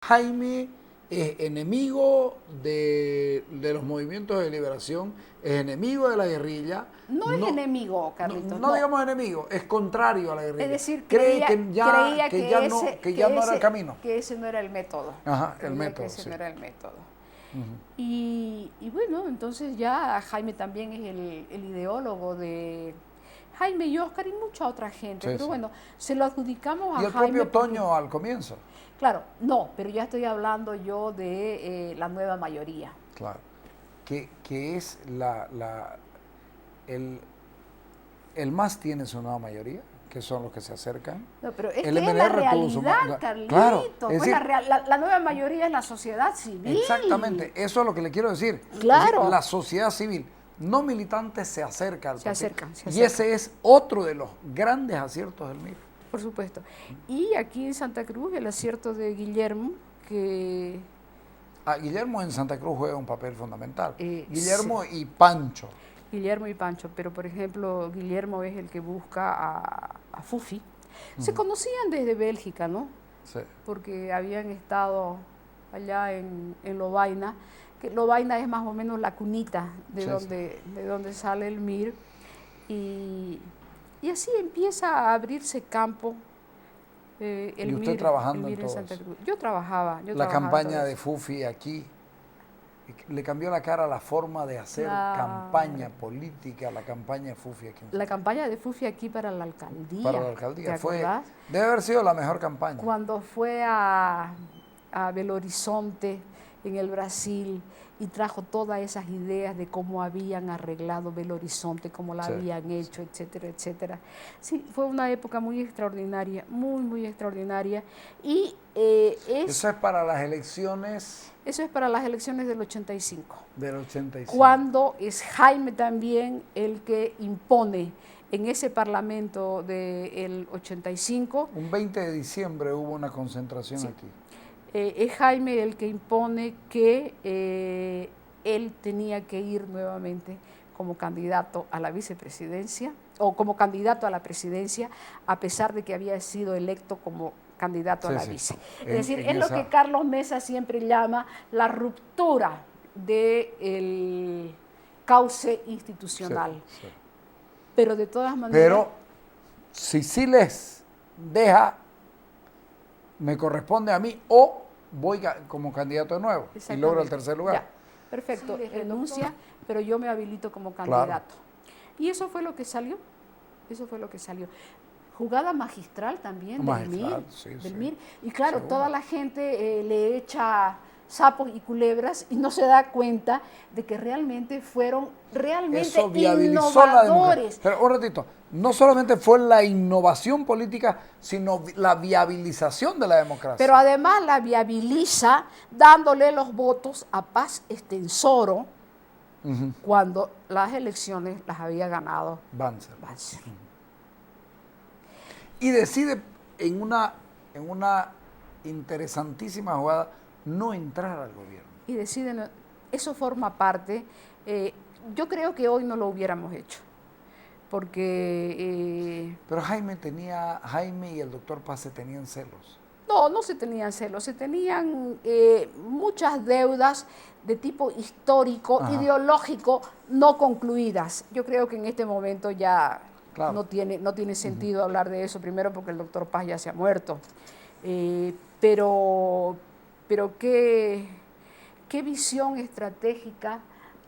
Jaime es enemigo de los movimientos de liberación, es enemigo de la guerrilla. No es enemigo, Carlitos. No digamos enemigo, es contrario a la guerrilla. Es decir, cree creía que ya no era el camino. Que ese no era el método. Ajá, el método. Que ese sí. no era el método. Y bueno, entonces ya Jaime también es el ideólogo de Jaime y Óscar y mucha otra gente. Sí, pero sí. bueno, se lo adjudicamos a Y el Jaime. propio Toño al comienzo. Claro, no, pero ya estoy hablando yo de la nueva mayoría. Claro. Que es el MAS tiene su nueva mayoría, que son los que se acercan. No, pero es El que es la MNR tuvo su realidad, Carlito. Claro, Pues es decir, la nueva mayoría es la sociedad civil. exactamente, eso es lo que le quiero decir. Claro. Es decir, la sociedad civil no militante se acerca al partido. Se acercan. Y ese es otro de los grandes aciertos del MIR. Por supuesto. Y aquí en Santa Cruz el acierto de Guillermo, que... Guillermo en Santa Cruz juega un papel fundamental. Guillermo sí. y Pancho. Guillermo y Pancho, pero por ejemplo Guillermo es el que busca a Fufi. Se conocían desde Bélgica, ¿no? Sí. Porque habían estado allá en Lovaina, que Lovaina es más o menos la cunita de donde sale el MIR, y así empieza a abrirse campo el ¿Y usted MIR, trabajando el en MIR todo Santa eso? Cruz. Yo trabajaba. La campaña de Fufi aquí le cambió la cara a la forma de hacer campaña política, la campaña de Fufi aquí. La campaña de Fufi aquí para la alcaldía. Para la alcaldía. ¿Te Debe haber sido la mejor campaña. Cuando fue a Belo Horizonte, en el Brasil, y trajo todas esas ideas de cómo habían arreglado Belo Horizonte, cómo la habían hecho, etcétera, etcétera. Sí, fue una época muy extraordinaria, muy extraordinaria. Y eso es para las elecciones... Eso es para las elecciones del 85. Del 85. Cuando es Jaime también el que impone en ese parlamento del 85. Un 20 de diciembre hubo una concentración aquí. Es Jaime el que impone que él tenía que ir nuevamente como candidato a la vicepresidencia o como candidato a la presidencia, a pesar de que había sido electo como candidato a la vice. Es decir, es lo que Carlos Mesa siempre llama la ruptura del cauce institucional. Sí. Pero de todas maneras... Pero si sí les deja, me corresponde a mí o voy como candidato de nuevo y logro el tercer lugar. Ya, perfecto, renuncia, pero yo me habilito como candidato. Claro. Y eso fue lo que salió. Eso fue lo que salió. Jugada magistral también del MIR. Y claro, toda la gente le echa sapos y culebras y no se da cuenta de que realmente fueron innovadores. Pero un ratito, no solamente fue la innovación política, sino la viabilización de la democracia. Pero además la viabiliza dándole los votos a Paz Estensoro cuando las elecciones las había ganado Banzer. Y decide en una interesantísima jugada no entrar al gobierno. Y deciden, eso forma parte, yo creo que hoy no lo hubiéramos hecho, porque... Pero Jaime y el doctor Paz se tenían celos. No se tenían celos, se tenían muchas deudas de tipo histórico, ideológico, no concluidas. Yo creo que en este momento ya... Claro. No tiene sentido hablar de eso, primero porque el doctor Paz ya se ha muerto. Pero qué visión estratégica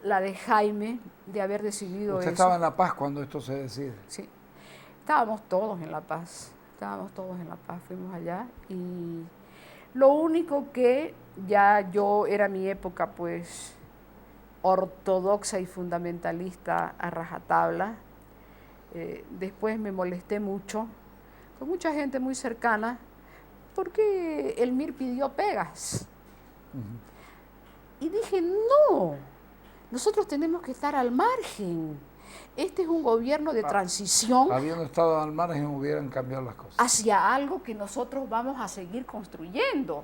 la de Jaime de haber decidido ¿Usted eso. estaba en La Paz cuando esto se decide? Sí, estábamos todos en La Paz, fuimos allá y lo único que ya era mi época pues ortodoxa y fundamentalista a rajatabla. Después me molesté mucho con mucha gente muy cercana porque el MIR pidió pegas. Y dije, no, nosotros tenemos que estar al margen. Este es un gobierno de transición. Habiendo estado al margen hubieran cambiado las cosas. Hacia algo que nosotros vamos a seguir construyendo.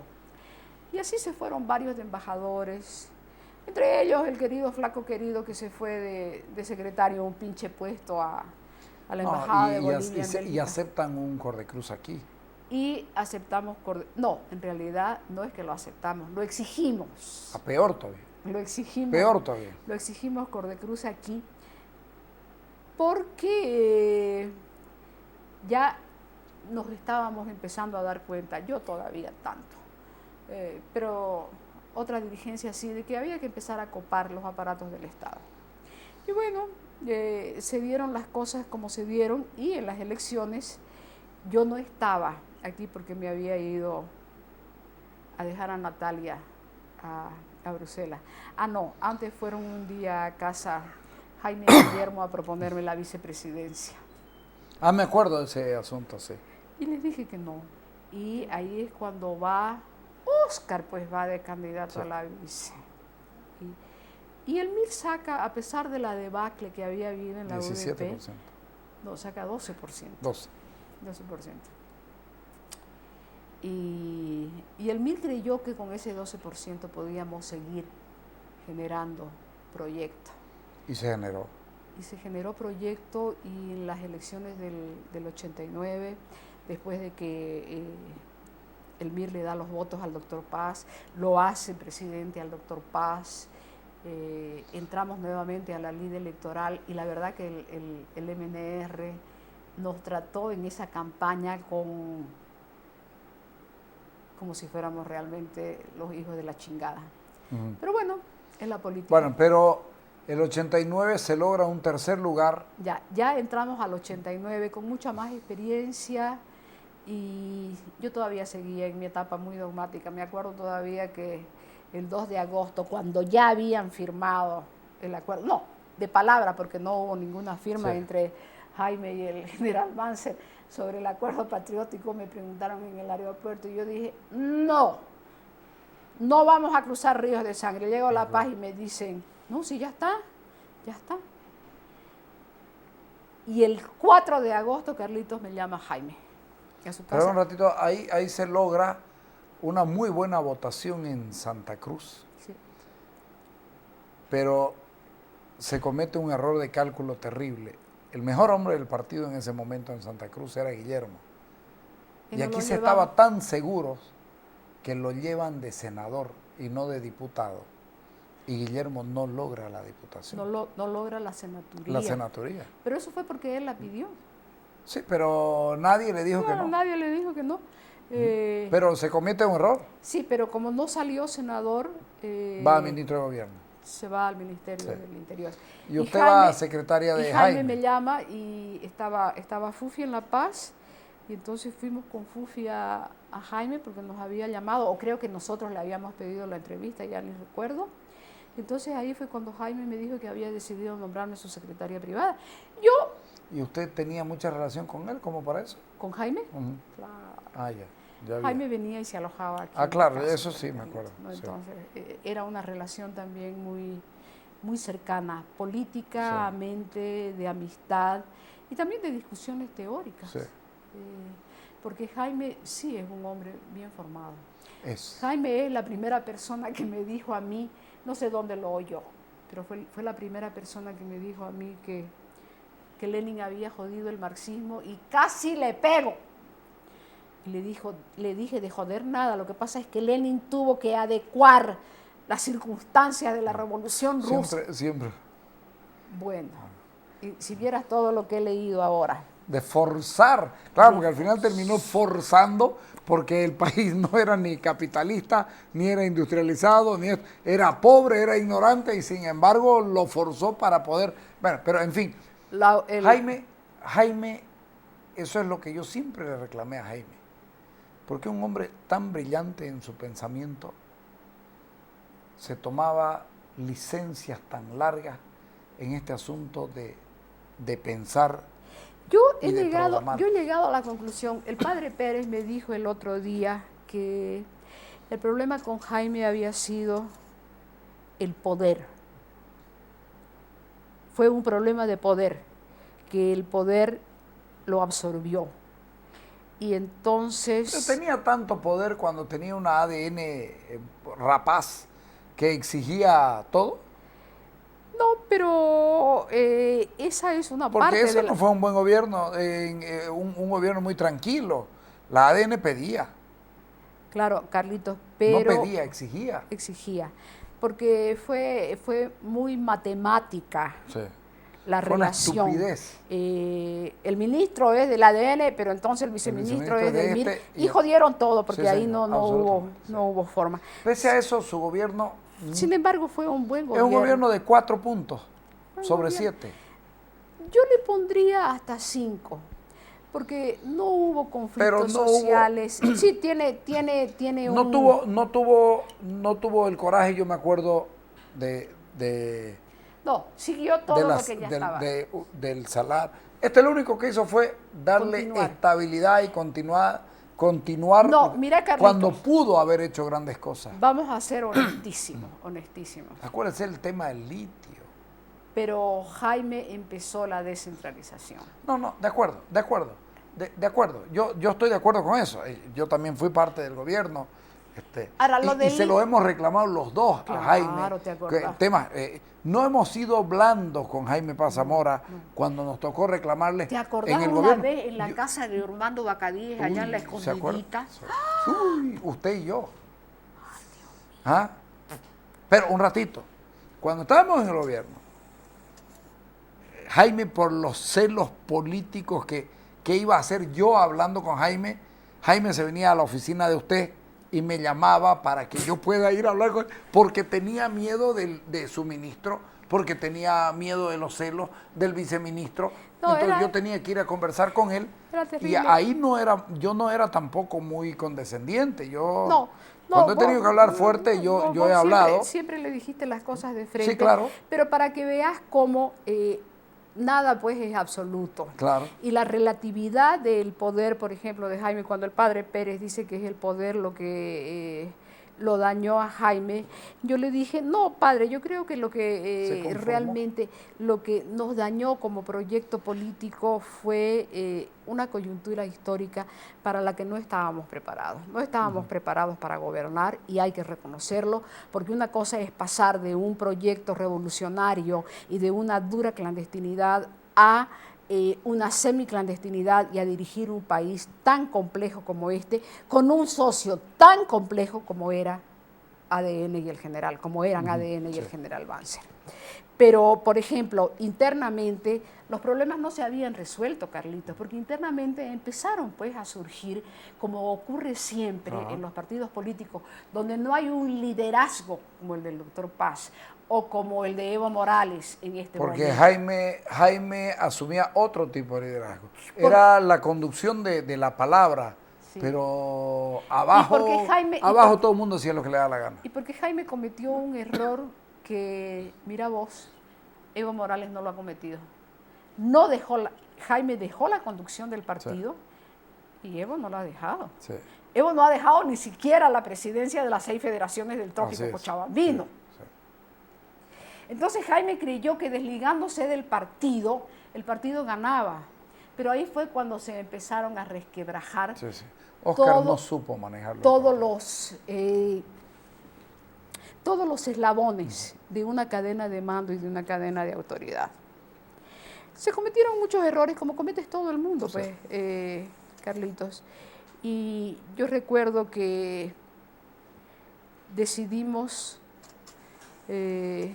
Y así se fueron varios de embajadores. Entre ellos el querido Flaco Querido que se fue de secretario un pinche puesto a la embajada de Bolivia. Y aceptan un Cordecruz aquí. y aceptamos, no, en realidad no es que lo aceptamos, lo exigimos. A peor todavía. Lo exigimos. Peor todavía. Lo exigimos Cordecruz aquí porque ya nos estábamos empezando a dar cuenta, yo todavía tanto, pero otra dirigencia sí, de que había que empezar a copar los aparatos del Estado. Y bueno, se dieron las cosas como se dieron y en las elecciones yo no estaba aquí porque me había ido a dejar a Natalia a Bruselas. No, antes fueron un día a casa Jaime y Guillermo a proponerme la vicepresidencia. Me acuerdo de ese asunto, sí. Y les dije que no. Y ahí es cuando va Óscar, pues va de candidato a la vice. Y el MIR saca, a pesar de la debacle que había habido en la 17%. UDP, no, saca 12%. 12%. Y el MIR creyó que con ese 12% podíamos seguir generando proyectos. Y se generó. Y se generó proyecto y en las elecciones del 89, después de que el MIR le da los votos al doctor Paz, lo hace presidente al doctor Paz, entramos nuevamente a la ley electoral y la verdad que el MNR nos trató en esa campaña como si fuéramos realmente los hijos de la chingada. Uh-huh. Pero bueno, es la política. Bueno, pero el 89 se logra un tercer lugar. Ya entramos al 89 con mucha más experiencia y yo todavía seguía en mi etapa muy dogmática. Me acuerdo todavía que el 2 de agosto, cuando ya habían firmado el acuerdo, no, de palabra, porque no hubo ninguna firma entre Jaime y el general Banzer sobre el acuerdo patriótico, me preguntaron en el aeropuerto y yo dije, no vamos a cruzar ríos de sangre. Llego a La Paz y me dicen, no, sí, ya está. Y el 4 de agosto Carlitos me llama Jaime a su casa. Pero un ratito, ahí se logra una muy buena votación en Santa Cruz. Sí. Pero se comete un error de cálculo terrible. El mejor hombre del partido en ese momento en Santa Cruz era Guillermo. Y aquí se estaba tan seguros que lo llevan de senador y no de diputado. Y Guillermo no logra la diputación. No logra la senaturía. La senaturía. Pero eso fue porque él la pidió. Sí, pero nadie le dijo que no. Nadie le dijo que no. Pero se comete un error. Sí, pero como no salió senador... va a ministro de gobierno. Se va al Ministerio del Interior. Y usted va a secretaria de Jaime me llama y estaba Fufi en La Paz y entonces fuimos con Fufi a Jaime porque nos había llamado, o creo que nosotros le habíamos pedido la entrevista, ya ni recuerdo. Entonces ahí fue cuando Jaime me dijo que había decidido nombrarme su secretaria privada. ¿Y usted tenía mucha relación con él, como para eso? ¿Con Jaime? Uh-huh. Claro. Ya Jaime venía y se alojaba aquí. Claro, eso sí me acuerdo. ¿No? Entonces, era una relación también muy cercana, políticamente, de amistad y también de discusiones teóricas. Sí. Porque Jaime sí es un hombre bien formado. Es. Jaime es la primera persona que me dijo a mí, no sé dónde lo oyó, pero fue la primera persona que me dijo a mí que Lenin había jodido el marxismo y casi le pego. Y le dije, de joder nada, lo que pasa es que Lenin tuvo que adecuar las circunstancias de la revolución rusa. Siempre. Bueno, y si vieras todo lo que he leído ahora. De forzar, claro, porque al final terminó forzando, porque el país no era ni capitalista, ni era industrializado, era pobre, era ignorante, y sin embargo lo forzó para poder, bueno, pero en fin, Jaime, eso es lo que yo siempre le reclamé a Jaime. Porque un hombre tan brillante en su pensamiento se tomaba licencias tan largas en este asunto de pensar. Yo he llegado a la conclusión, el padre Pérez me dijo el otro día que el problema con Jaime había sido el poder. Fue un problema de poder, que el poder lo absorbió. Y entonces... Pero tenía tanto poder cuando tenía una ADN rapaz que exigía todo. No, pero esa es una porque parte eso no fue un buen gobierno, un gobierno muy tranquilo, La ADN pedía. Claro, Carlitos, pero... No pedía, exigía. Exigía, porque fue muy matemática. Sí. La Fue una relación. estupidez. El ministro es del ADN, pero entonces el viceministro es del MIR. Y jodieron todo, porque sí, ahí señor, no hubo forma. Pese a eso, su gobierno... Sin embargo, fue un buen gobierno. Es un gobierno de 4 puntos sobre 7. Yo le pondría hasta 5, porque no hubo conflictos sociales. Sí, tiene no tuvo el coraje, yo me acuerdo, no, siguió todo lo que ya estaba. Del Salar. Este lo único que hizo fue darle estabilidad y continuar no, mira, Carlitos, cuando pudo haber hecho grandes cosas. Vamos a ser honestísimos. Acuérdense el tema del litio. Pero Jaime empezó la descentralización. No, de acuerdo. Yo estoy de acuerdo con eso. Yo también fui parte del gobierno. Ahora, y se lo hemos reclamado los dos a Jaime. Claro, te acordás. No hemos sido blandos con Jaime Paz Zamora cuando nos tocó reclamarle. ¿Te acordás en el una gobierno? vez en la casa de Armando Bacadíes, allá en la Escondidita? Uy, usted y yo. ¿Ah? Pero un ratito. Cuando estábamos en el gobierno, Jaime, por los celos políticos que iba a hacer yo hablando con Jaime se venía a la oficina de usted y me llamaba para que yo pueda ir a hablar con él, porque tenía miedo de su ministro, porque tenía miedo de los celos del viceministro. Entonces yo tenía que ir a conversar con él. Y ahí yo no era tampoco muy condescendiente. Cuando he tenido que hablar fuerte, yo he hablado. Siempre le dijiste las cosas de frente. Sí, claro. Pero para que veas cómo nada pues es absoluto. Claro. Y la relatividad del poder, por ejemplo, de Jaime, cuando el padre Pérez dice que es el poder lo que lo dañó a Jaime, yo le dije, no, padre, yo creo que lo que realmente lo que nos dañó como proyecto político fue una coyuntura histórica para la que no estábamos preparados. No estábamos preparados para gobernar, y hay que reconocerlo, porque una cosa es pasar de un proyecto revolucionario y de una dura clandestinidad a una semiclandestinidad y a dirigir un país tan complejo como este, con un socio tan complejo como era ADN y el general, como eran ADN y el general Banzer. Pero, por ejemplo, internamente los problemas no se habían resuelto, Carlitos, porque internamente empezaron pues a surgir, como ocurre siempre en los partidos políticos, donde no hay un liderazgo como el del doctor Paz o como el de Evo Morales en este momento. Porque Jaime asumía otro tipo de liderazgo. Era la conducción de la palabra, pero abajo todo el mundo hacía lo que le da la gana. Y porque Jaime cometió un error que, mira vos, Evo Morales no lo ha cometido. Jaime dejó la conducción del partido y Evo no lo ha dejado. Sí. Evo no ha dejado ni siquiera la presidencia de las 6 federaciones del Trópico Cochabambino. Sí. Entonces Jaime creyó que desligándose del partido, el partido ganaba. Pero ahí fue cuando se empezaron a resquebrajar. Oscar no supo manejarlo. Todos los eslabones de una cadena de mando y de una cadena de autoridad. Se cometieron muchos errores, como cometes todo el mundo, pues, Carlitos. Y yo recuerdo que decidimos ir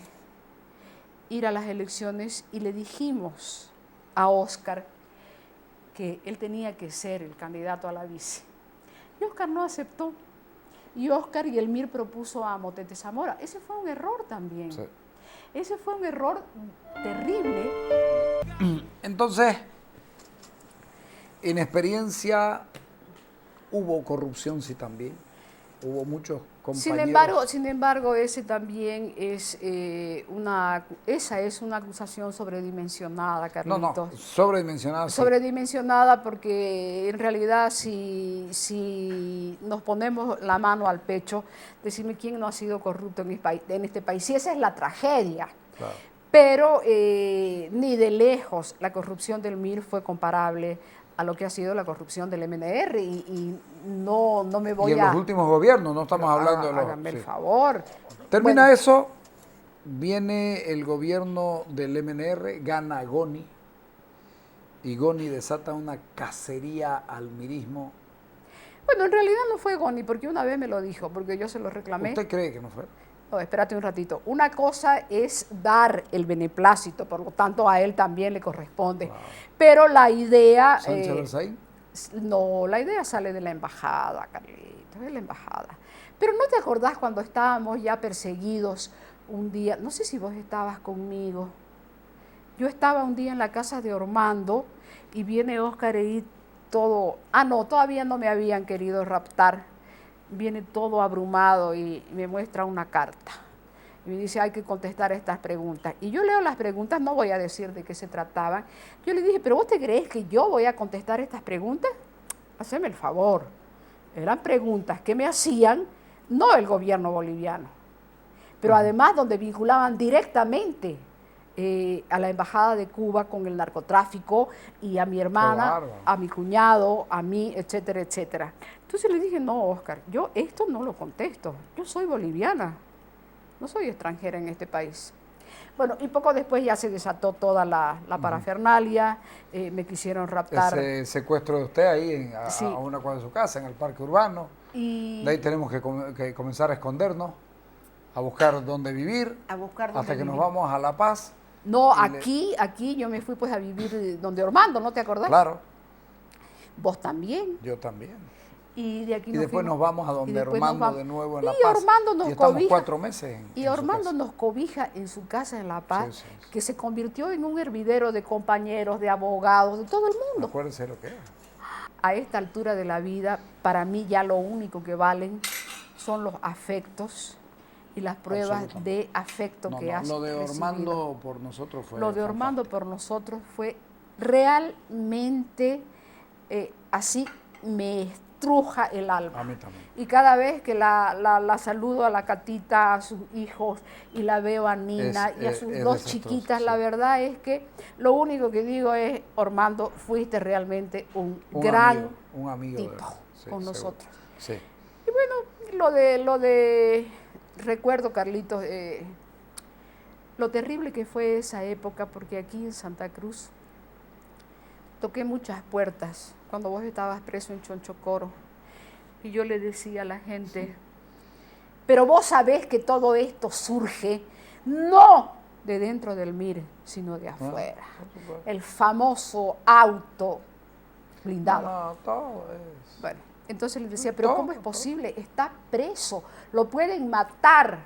a las elecciones y le dijimos a Oscar que él tenía que ser el candidato a la vice. Y Oscar no aceptó. Y Oscar y el MIR propuso a Motete Zamora. Ese fue un error también. Sí. Ese fue un error terrible. Entonces, en experiencia, ¿hubo corrupción? Sí, también. Hubo muchos compañeros. Sin embargo, ese también es esa es una acusación sobredimensionada, Carlitos. No, sobredimensionada. Sí. Sobredimensionada porque en realidad si nos ponemos la mano al pecho, decime quién no ha sido corrupto en este país. Sí, esa es la tragedia. Claro. Pero ni de lejos la corrupción del MIR fue comparable a lo que ha sido la corrupción del MNR y no me voy a... Y en los últimos gobiernos, no estamos hablando de los... Háganme el favor. Termina eso, viene el gobierno del MNR, gana Goni, y Goni desata una cacería al mirismo Bueno, en realidad no fue Goni, porque una vez me lo dijo, porque yo se lo reclamé. ¿Usted cree que no fue? No, espérate un ratito. Una cosa es dar el beneplácito, por lo tanto a él también le corresponde. Claro. Pero la idea... ¿Sánchez Berzaín? No, la idea sale de la embajada, Carlitos, de la embajada. Pero ¿no te acordás cuando estábamos ya perseguidos un día? No sé si vos estabas conmigo. Yo estaba un día en la casa de Ormando y viene Óscar y todo... Ah, no, todavía no me habían querido raptar. Viene todo abrumado y me muestra una carta. Y me dice, hay que contestar estas preguntas. Y yo leo las preguntas, no voy a decir de qué se trataban. Yo le dije, ¿pero vos te crees que yo voy a contestar estas preguntas? Haceme el favor. Eran preguntas que me hacían, no el gobierno boliviano, pero además donde vinculaban directamente a la embajada de Cuba con el narcotráfico y a mi hermana, a mi cuñado, a mí, etcétera, etcétera. Entonces le dije, no, Óscar, yo esto no lo contesto. Yo soy boliviana. No soy extranjera en este país. Bueno, y poco después ya se desató toda la parafernalia, me quisieron raptar. Ese secuestro de usted ahí Sí. a una cuadra de su casa, en el parque urbano. Y De ahí tenemos que comenzar a escondernos, a buscar dónde vivir, hasta que nos vamos a La Paz. No, aquí yo me fui pues a vivir donde Ormando, ¿no te acordás? Claro. Vos también. Yo también. Y de aquí Y después nos vamos a donde Ormando de nuevo en La y Paz. Ormando nos y estamos cobija, 4 meses y en su Ormando casa. nos cobija en su casa en La Paz, Sí, sí. que se convirtió en un hervidero de compañeros, de abogados, de todo el mundo. Acuérdense lo que es. A esta altura de la vida, para mí ya lo único que valen son los afectos y las pruebas de afecto que has Lo de recibido. Ormando por nosotros fue Lo de Ormando por nosotros fue realmente así me estruja el alma. A mí también. Y cada vez que la saludo a la Catita, a sus hijos, y la veo a Nina y a sus dos chiquitas, sí. la verdad es que lo único que digo es, Ormando, fuiste realmente un gran amigo tipo sí, con seguro. nosotros. Sí. Y bueno, lo de recuerdo, Carlitos, lo terrible que fue esa época, porque aquí en Santa Cruz toqué muchas puertas cuando vos estabas preso en Chonchocoro. Y yo le decía a la gente, pero vos sabés que todo esto surge no de dentro del MIR, sino de afuera. El famoso auto blindado. No, todo es... Bueno, entonces les decía, pero ¿cómo es posible? Está preso, lo pueden matar.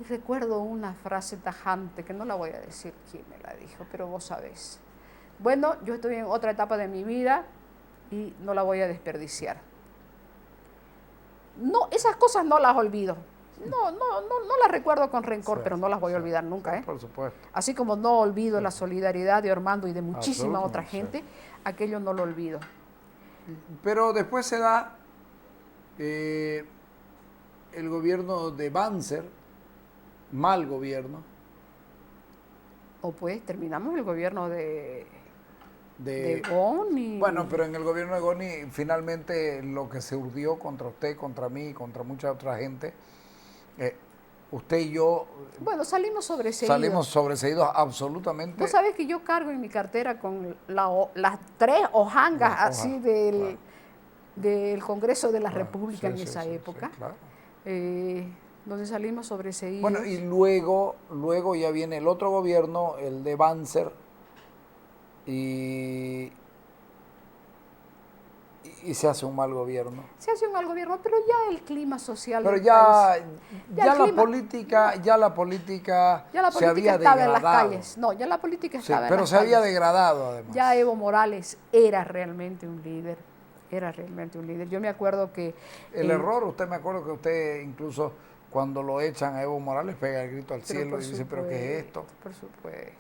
Y recuerdo una frase tajante, que no la voy a decir quién me la dijo, pero vos sabés. Bueno, yo estoy en otra etapa de mi vida y no la voy a desperdiciar. No, esas cosas no las olvido. No las recuerdo con rencor, Sí, pero no las voy a sí, olvidar nunca, ¿eh? Por supuesto. Así como no olvido la solidaridad de Ormando y de muchísima otra gente, sí. aquello no lo olvido. Pero después se da el gobierno de Banzer, mal gobierno. O pues terminamos el gobierno de Goni. Bueno, pero en el gobierno de Goni finalmente lo que se urdió contra usted, contra mí, contra mucha otra gente, usted y yo Bueno, salimos sobreseídos. salimos sobreseídos absolutamente. Vos sabés que yo cargo en mi cartera con las 3 hojangas así del Congreso de la República en esa época, claro. donde salimos sobreseídos. Bueno, y luego ya viene el otro gobierno, el de Banzer, y se hace un mal gobierno. Se hace un mal gobierno, pero ya el clima social Pero del ya país, ya la política se había estaba en las degradado. calles. No, ya la política Sí, estaba en pero las se había calles. degradado además. Ya Evo Morales era realmente un líder. Era realmente un líder. Yo me acuerdo que... El error, usted me acuerdo que usted incluso cuando lo echan a Evo Morales pega el grito al cielo y dice, ¿pero qué es esto? Por supuesto.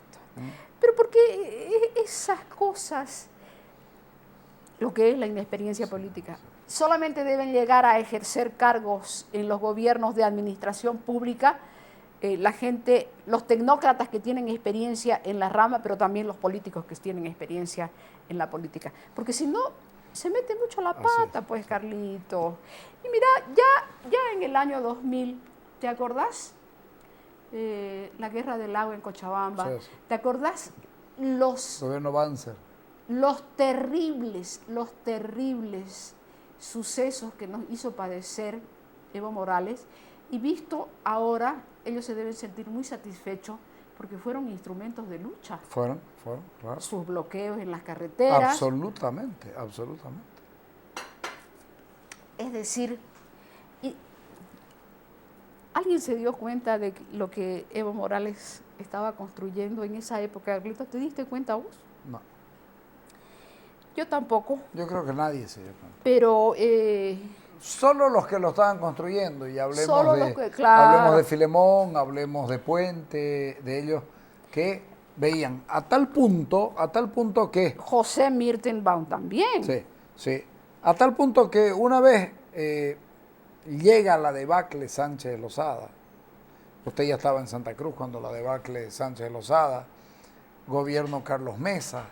Pero porque esas cosas, lo que es la inexperiencia política, solamente deben llegar a ejercer cargos en los gobiernos de administración pública, la gente, los tecnócratas que tienen experiencia en la rama, pero también los políticos que tienen experiencia en la política. Porque si no, se mete mucho la pata, pues, Carlito. Y mira, ya en el año 2000, ¿te acordás? La guerra del agua en Cochabamba. Sí, sí. ¿Te acordás los Gobierno Banzer. terribles sucesos que nos hizo padecer Evo Morales, y visto ahora, ellos se deben sentir muy satisfechos porque fueron instrumentos de lucha. Fueron, claro. Sus bloqueos en las carreteras. Absolutamente, absolutamente. Es decir, ¿alguien se dio cuenta de lo que Evo Morales estaba construyendo en esa época? Carlitos, ¿te diste cuenta vos? No. Yo tampoco. Yo creo que nadie se dio cuenta. Pero solo los que lo estaban construyendo, y solo los que, claro, hablemos de Filemón, hablemos de Puente, de ellos que veían a tal punto que... José Mirtenbaum también. Sí, sí. A tal punto que una vez llega la debacle Sánchez de Lozada. Usted ya estaba en Santa Cruz cuando la debacle Sánchez de Lozada. Gobierno Carlos Mesa.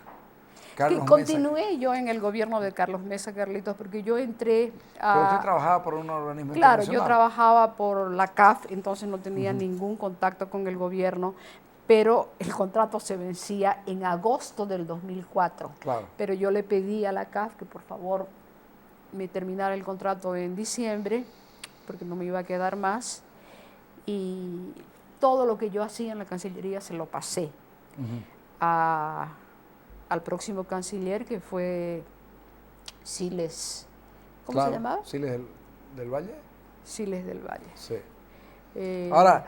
Que continué yo en el gobierno de Carlos Mesa, Carlitos, porque yo entré a... Pero usted trabajaba por un organismo Claro, internacional. yo trabajaba por la CAF, entonces no tenía ningún contacto con el gobierno, pero el contrato se vencía en agosto del 2004. Claro. Pero yo le pedí a la CAF que por favor me terminara el contrato en diciembre, porque no me iba a quedar más, y todo lo que yo hacía en la Cancillería se lo pasé al próximo canciller, que fue Siles. ¿Cómo se llamaba? Siles del Valle. Siles del Valle. Sí. Ahora,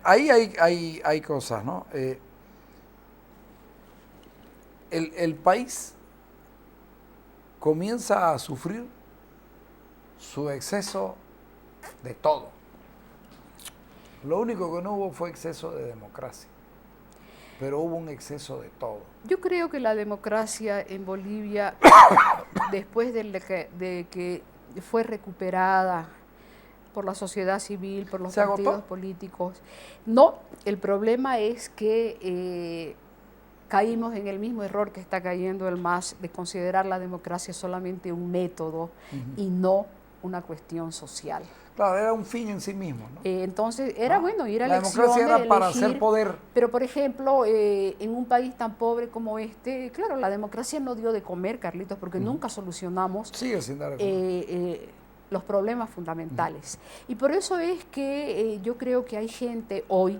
ahí hay cosas, ¿no? El país comienza a sufrir su exceso de todo. Lo único que no hubo fue exceso de democracia, pero hubo un exceso de todo. Yo creo que la democracia en Bolivia, después de que fue recuperada por la sociedad civil, por los partidos políticos, no, el problema es que caímos en el mismo error que está cayendo el MAS, de considerar la democracia solamente un método y no una cuestión social. Claro, era un fin en sí mismo, ¿no? Entonces, era bueno ir a elecciones, la democracia era para hacer poder. Pero, por ejemplo, en un país tan pobre como este, claro, la democracia no dio de comer, Carlitos, porque nunca solucionamos Sigue sin dar de comer. Los problemas fundamentales. Y por eso es que yo creo que hay gente hoy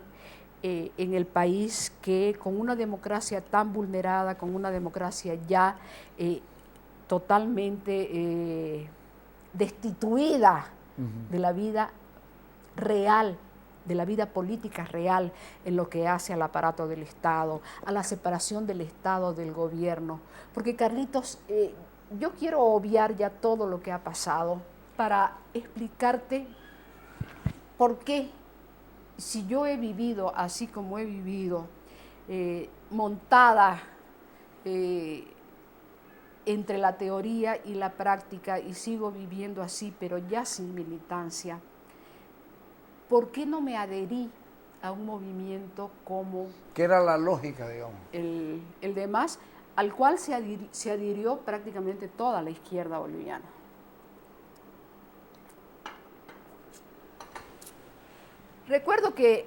en el país que con una democracia tan vulnerada, con una democracia ya totalmente destituida de la vida real, de la vida política real en lo que hace al aparato del Estado, a la separación del Estado del gobierno. Porque, Carlitos, yo quiero obviar ya todo lo que ha pasado para explicarte por qué, si yo he vivido así como he vivido, montada entre la teoría y la práctica, y sigo viviendo así, pero ya sin militancia, ¿por qué no me adherí a un movimiento como... ¿Qué era la lógica, digamos? El de MAS, al cual se adhirió prácticamente toda la izquierda boliviana. Recuerdo que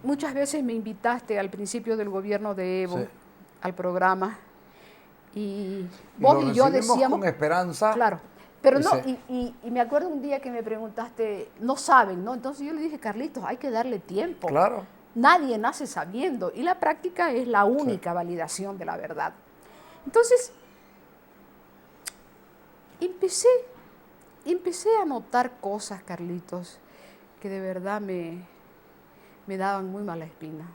muchas veces me invitaste al principio del gobierno de Evo, al programa, y vos y yo decíamos... con esperanza. Claro, pero no, y me acuerdo un día que me preguntaste, no saben, ¿no? Entonces yo le dije, Carlitos, hay que darle tiempo. Claro. Nadie nace sabiendo, y la práctica es la única validación de la verdad. Entonces, empecé a notar cosas, Carlitos, que de verdad me daban muy mala espina.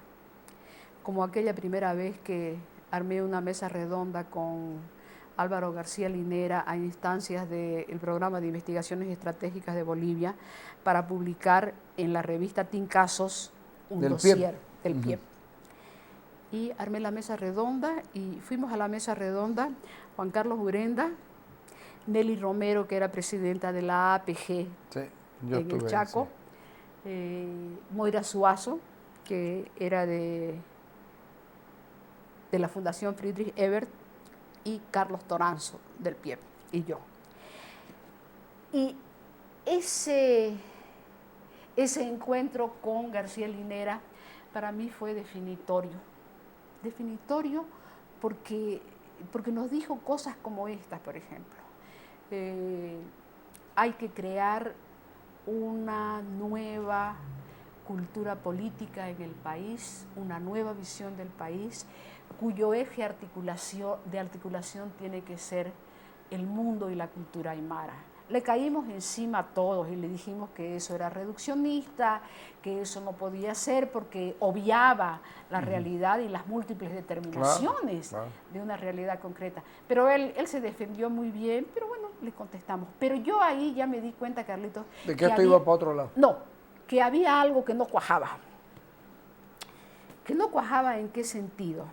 Como aquella primera vez que armé una mesa redonda con Álvaro García Linera a instancias del Programa de Investigaciones Estratégicas de Bolivia para publicar en la revista Tincasos un dossier del PIEP. Y armé la mesa redonda y fuimos a la mesa redonda Juan Carlos Urenda, Nelly Romero, que era presidenta de la APG en el Chaco, Moira Suazo, que era de la Fundación Friedrich Ebert, y Carlos Toranzo del PIEP, y yo. Y ese encuentro con García Linera para mí fue definitorio porque nos dijo cosas como estas, por ejemplo. hay que crear una nueva cultura política en el país, una nueva visión del país, cuyo eje de articulación tiene que ser el mundo y la cultura aymara. Le caímos encima a todos y le dijimos que eso era reduccionista, que eso no podía ser porque obviaba la realidad y las múltiples determinaciones de una realidad concreta. Pero él se defendió muy bien, pero bueno, le contestamos. Pero yo ahí ya me di cuenta, Carlitos... ¿De que esto iba para otro lado? No, que había algo que no cuajaba. ¿Que no cuajaba en qué sentido?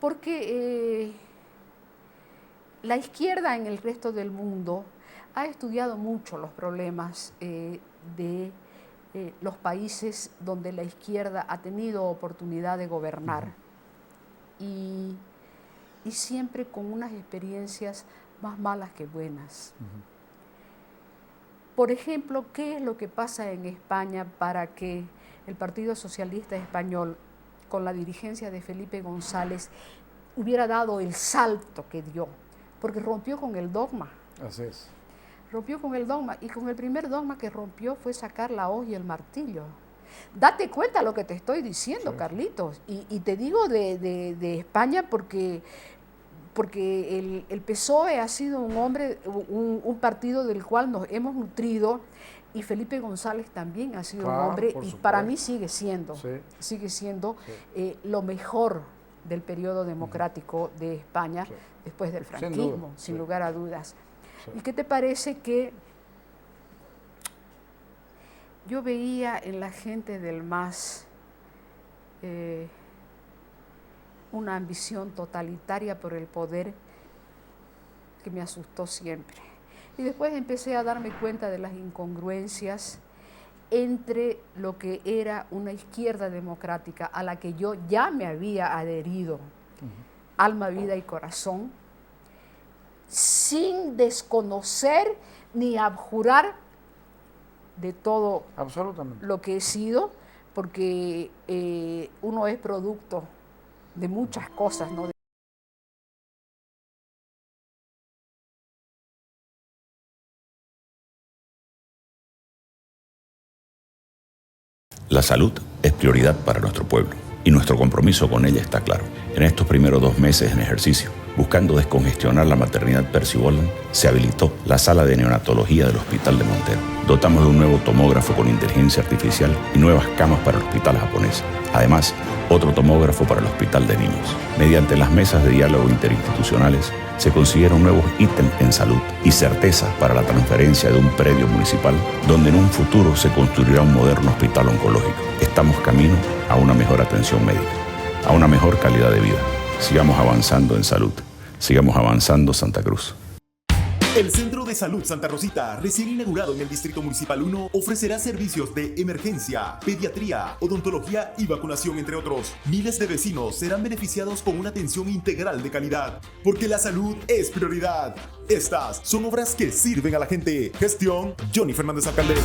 Porque la izquierda en el resto del mundo ha estudiado mucho los problemas de los países donde la izquierda ha tenido oportunidad de gobernar y siempre con unas experiencias más malas que buenas. Por ejemplo, ¿qué es lo que pasa en España para que el Partido Socialista Español, con la dirigencia de Felipe González, hubiera dado el salto que dio? Porque rompió con el dogma. Así es. Rompió con el dogma, y con el primer dogma que rompió fue sacar la hoz y el martillo. Date cuenta lo que te estoy diciendo, sí, Carlitos, y te digo de España porque el PSOE ha sido un partido del cual nos hemos nutrido, y Felipe González también ha sido un hombre, y para mí sigue siendo lo mejor del periodo democrático de España, después del franquismo, sin lugar a dudas. ¿Y qué te parece que yo veía en la gente del MAS una ambición totalitaria por el poder que me asustó siempre? Y después empecé a darme cuenta de las incongruencias entre lo que era una izquierda democrática a la que yo ya me había adherido, alma, vida y corazón, sin desconocer ni abjurar de todo lo que he sido, porque uno es producto de muchas cosas, ¿no? La salud es prioridad para nuestro pueblo y nuestro compromiso con ella está claro. En estos primeros 2 meses en ejercicio, buscando descongestionar la maternidad Percy Bolland, se habilitó la sala de neonatología del Hospital de Montero. Dotamos de un nuevo tomógrafo con inteligencia artificial y nuevas camas para el hospital japonés. Además, otro tomógrafo para el Hospital de Niños. Mediante las mesas de diálogo interinstitucionales, se consiguieron nuevos ítems en salud y certeza para la transferencia de un predio municipal donde en un futuro se construirá un moderno hospital oncológico. Estamos camino a una mejor atención médica, a una mejor calidad de vida. Sigamos avanzando en salud. Sigamos avanzando, Santa Cruz. El Centro de Salud Santa Rosita, recién inaugurado en el Distrito Municipal 1, ofrecerá servicios de emergencia, pediatría, odontología y vacunación, entre otros. Miles de vecinos serán beneficiados con una atención integral de calidad, porque la salud es prioridad. Estas son obras que sirven a la gente. Gestión Johnny Fernández Alcalde.